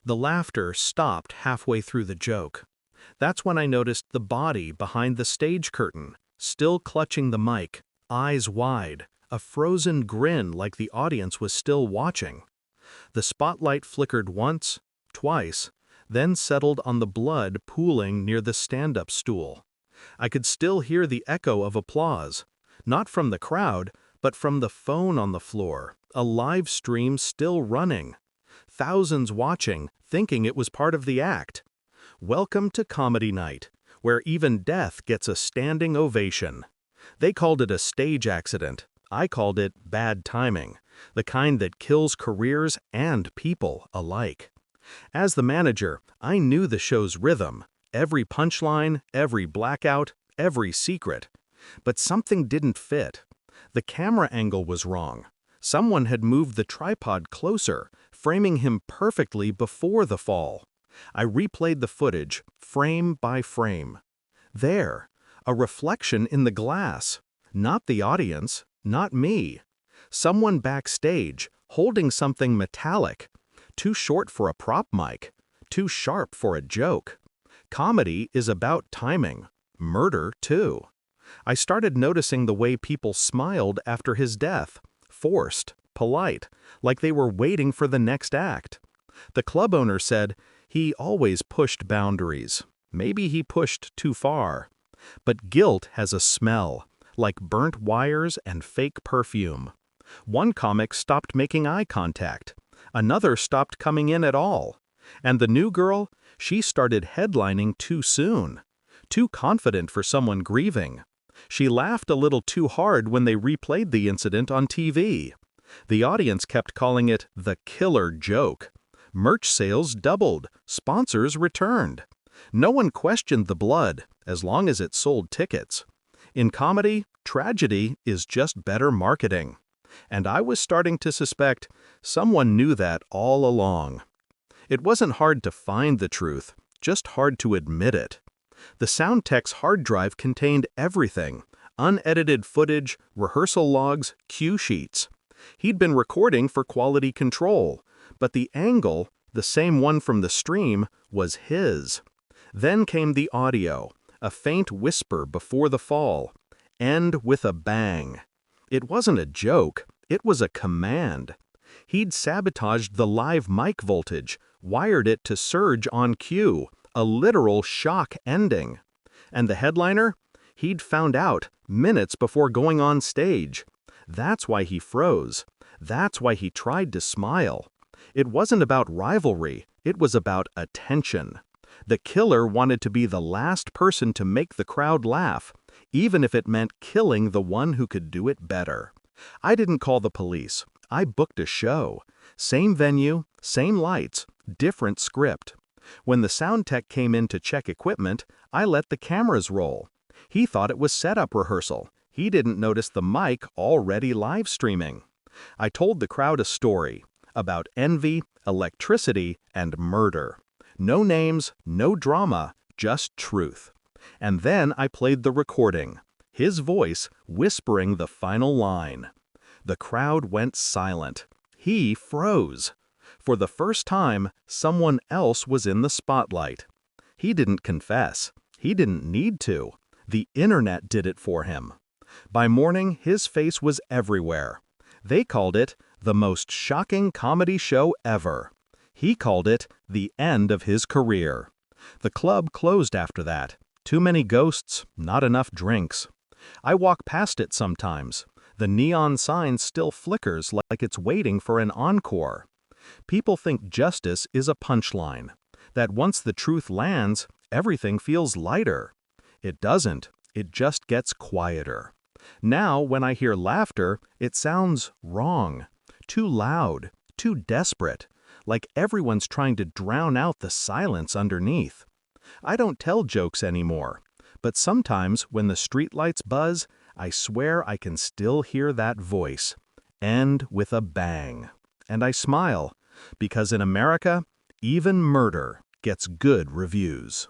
The laughter stopped halfway through the joke. That's when I noticed the body behind the stage curtain, still clutching the mic, eyes wide, a frozen grin like the audience was still watching. The spotlight flickered once, twice, then settled on the blood pooling near the stand-up stool. I could still hear the echo of applause, not from the crowd, but from the phone on the floor, a live stream still running. Thousands watching, thinking it was part of the act. Welcome to Comedy Night, where even death gets a standing ovation. They called it a stage accident. I called it bad timing, the kind that kills careers and people alike. As the manager, I knew the show's rhythm, every punchline, every blackout, every secret. But something didn't fit. The camera angle was wrong. Someone had moved the tripod closer, framing him perfectly before the fall. I replayed the footage, frame by frame. There, a reflection in the glass. Not the audience, not me. Someone backstage, holding something metallic. Too short for a prop mic, too sharp for a joke. Comedy is about timing. Murder, too. I started noticing the way people smiled after his death. Forced, polite, like they were waiting for the next act. The club owner said he always pushed boundaries. Maybe he pushed too far. But guilt has a smell, like burnt wires and fake perfume. One comic stopped making eye contact. Another stopped coming in at all. And the new girl, she started headlining too soon. Too confident for someone grieving. She laughed a little too hard when they replayed the incident on TV. The audience kept calling it the killer joke. Merch sales doubled, sponsors returned. No one questioned the blood, as long as it sold tickets. In comedy, tragedy is just better marketing. And I was starting to suspect someone knew that all along. It wasn't hard to find the truth, just hard to admit it. The sound tech's hard drive contained everything: unedited footage, rehearsal logs, cue sheets. He'd been recording for quality control, but the angle, the same one from the stream, was his. Then came the audio, a faint whisper before the fall. End with a bang. It wasn't a joke, it was a command. He'd sabotaged the live mic voltage, wired it to surge on cue, a literal shock ending. And the headliner? He'd found out minutes before going on stage. That's why he froze. That's why he tried to smile. It wasn't about rivalry, it was about attention. The killer wanted to be the last person to make the crowd laugh, even if it meant killing the one who could do it better. I didn't call the police. I booked a show. Same venue, same lights, different script. When the sound tech came in to check equipment, I let the cameras roll. He thought it was setup rehearsal. He didn't notice the mic already live streaming. I told the crowd a story about envy, electricity, and murder. No names, no drama, just truth. And then I played the recording, his voice whispering the final line. The crowd went silent. He froze. For the first time, someone else was in the spotlight. He didn't confess. He didn't need to. The internet did it for him. By morning, his face was everywhere. They called it the most shocking comedy show ever. He called it the end of his career. The club closed after that. Too many ghosts, not enough drinks. I walk past it sometimes. The neon sign still flickers like it's waiting for an encore. People think justice is a punchline, that once the truth lands, everything feels lighter. It doesn't, it just gets quieter. Now, when I hear laughter, it sounds wrong, too loud, too desperate, like everyone's trying to drown out the silence underneath. I don't tell jokes anymore, but sometimes when the streetlights buzz, I swear I can still hear that voice. End with a bang. And I smile, because in America, even murder gets good reviews.